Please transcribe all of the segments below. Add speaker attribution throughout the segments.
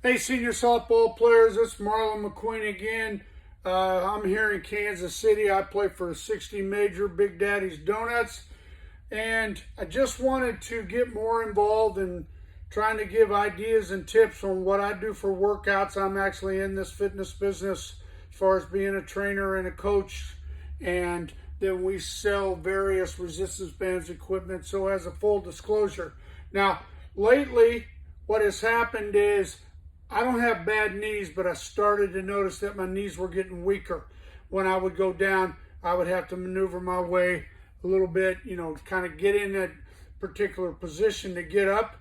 Speaker 1: Hey, senior softball players, it's Marlon McQueen again. I'm here in Kansas City. I play for 60 Major Big Daddy's Donuts. And I just wanted to get more involved in trying to give ideas and tips on what I do for workouts. I'm actually in this fitness business as far as being a trainer and a coach. And then we sell various resistance bands equipment. So as a full disclosure. Now, lately, what has happened is I don't have bad knees, but I started to notice that my knees were getting weaker. When I would go down, I would have to maneuver my way a little bit, kind of get in that particular position to get up,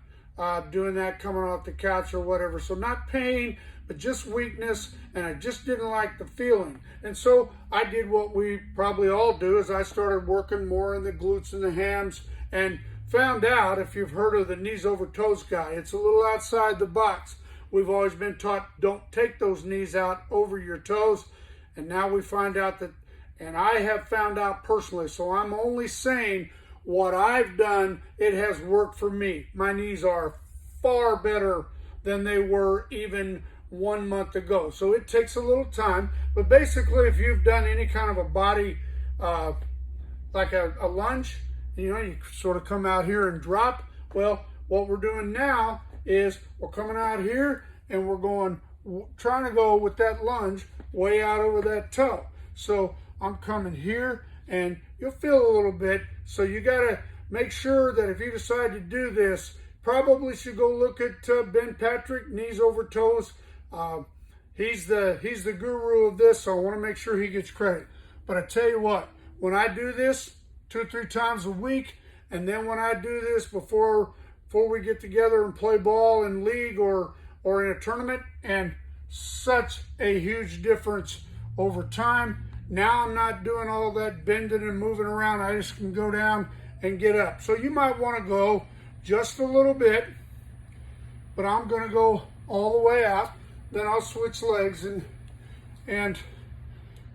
Speaker 1: doing that coming off the couch or whatever. So not pain, but just weakness, and I just didn't like the feeling. And so I did what we probably all do, is I started working more in the glutes and the hams, and found out, if you've heard of the knees over toes guy, it's a little outside the box. We've always been taught, don't take those knees out over your toes. And now we find out that, and I have found out personally, so I'm only saying what I've done, it has worked for me. My knees are far better than they were even 1 month ago. So it takes a little time, but basically if you've done any kind of a body, like a lunge, you sort of come out here and drop. Well, what we're doing now is we're coming out here and we're trying to go with that lunge way out over that toe. So I'm coming here and you'll feel a little bit. So you got to make sure that if you decide to do this, probably should go look at Ben Patrick, knees over toes. He's the guru of this, so I want to make sure he gets credit. But I tell you what, when I do this 2 or 3 times a week, and then when I do this before we get together and play ball in league or in a tournament, and such a huge difference over time. Now I'm not doing all that bending and moving around. I just can go down and get up. So you might want to go just a little bit, but I'm going to go all the way out. Then I'll switch legs and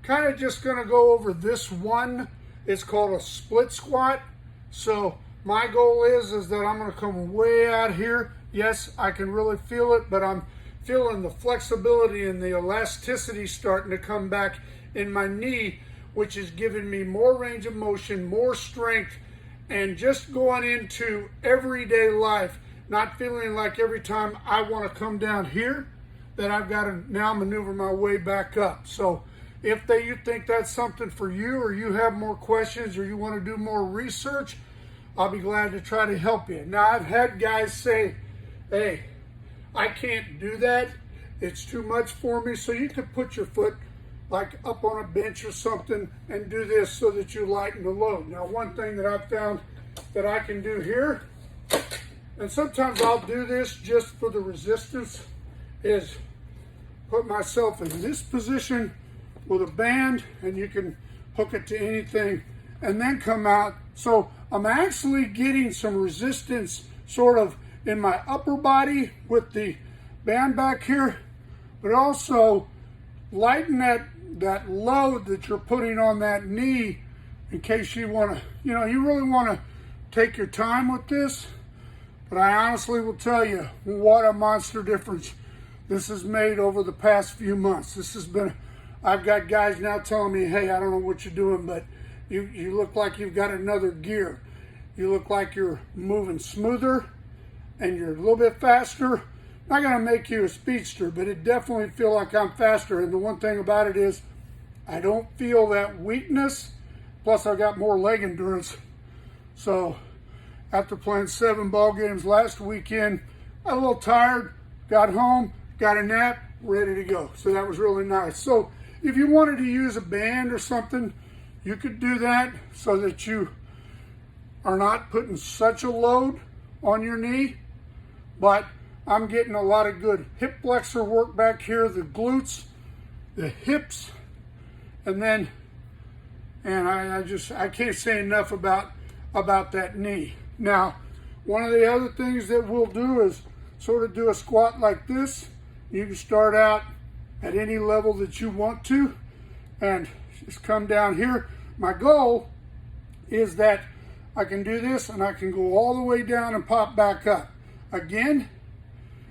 Speaker 1: kind of just going to go over this one. It's called a split squat. So my goal is that I'm going to come way out here. Yes, I can really feel it, but I'm feeling the flexibility and the elasticity starting to come back in my knee, which is giving me more range of motion, more strength, and just going into everyday life, not feeling like every time I want to come down here that I've got to now maneuver my way back up. So if you think that's something for you, or you have more questions, or you want to do more research, I'll be glad to try to help you. Now, I've had guys say, hey, I can't do that. It's too much for me. So you could put your foot like up on a bench or something and do this so that you lighten the load. Now, one thing that I've found that I can do here, and sometimes I'll do this just for the resistance, is put myself in this position with a band, and you can hook it to anything, and then come out. So I'm actually getting some resistance sort of in my upper body with the band back here, but also lighten that load that you're putting on that knee, in case you want to, you really want to take your time with this. But I honestly will tell you what a monster difference this has made over the past few months. This has been, I've got guys now telling me, hey, I don't know what you're doing, but you look like you've got another gear. You look like you're moving smoother and you're a little bit faster. Not gonna make you a speedster, but it definitely feel like I'm faster. And the one thing about it is I don't feel that weakness. Plus I got more leg endurance. So after playing 7 ball games last weekend, I got a little tired, got home, got a nap, ready to go. So that was really nice. So if you wanted to use a band or something, you could do that so that you are not putting such a load on your knee. But I'm getting a lot of good hip flexor work back here, the glutes, the hips, and I can't say enough about that knee. Now, one of the other things that we'll do is sort of do a squat like this. You can start out at any level that you want to and just come down here. My goal is that I can do this and I can go all the way down and pop back up. Again,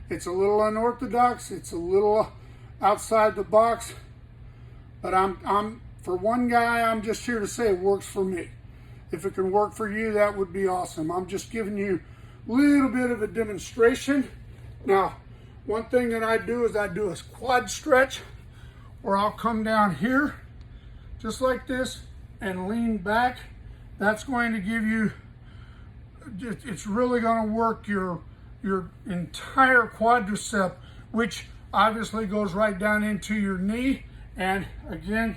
Speaker 1: It's a little unorthodox. It's a little outside the box. But I'm for one guy, I'm just here to say it works for me. If it can work for you, that would be awesome. I'm just giving you a little bit of a demonstration. Now, one thing that I do is I do a quad stretch, where I'll come down here, just like this, and lean back. That's going to give you, it's really going to work your entire quadricep, which obviously goes right down into your knee. And again,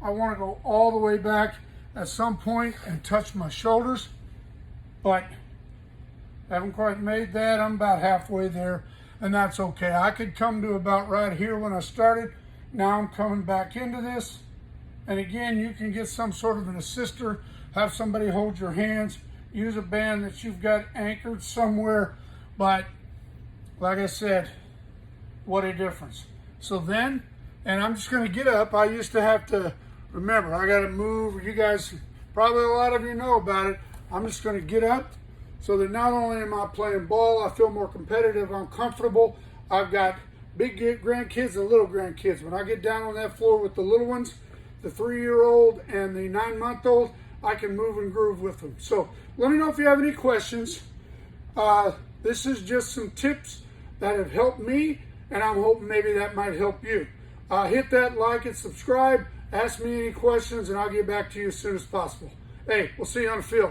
Speaker 1: I want to go all the way back at some point and touch my shoulders, but haven't quite made that. I'm about halfway there, and that's okay. I could come to about right here when I started. Now I'm coming back into this. And again, you can get some sort of an assister, have somebody hold your hands, use a band that you've got anchored somewhere. But like I said, what a difference. So then, and I'm just going to get up. I used to have to, remember, I got to move. You guys, probably a lot of you know about it. I'm just going to get up so that not only am I playing ball, I feel more competitive, I'm comfortable. I've got big grandkids and little grandkids. When I get down on that floor with the little ones, the 3-year-old and the 9-month-old, I can move and groove with them. So let me know if you have any questions. This is just some tips that have helped me, and I'm hoping maybe that might help you. Hit that like and subscribe. Ask me any questions, and I'll get back to you as soon as possible. Hey, we'll see you on the field.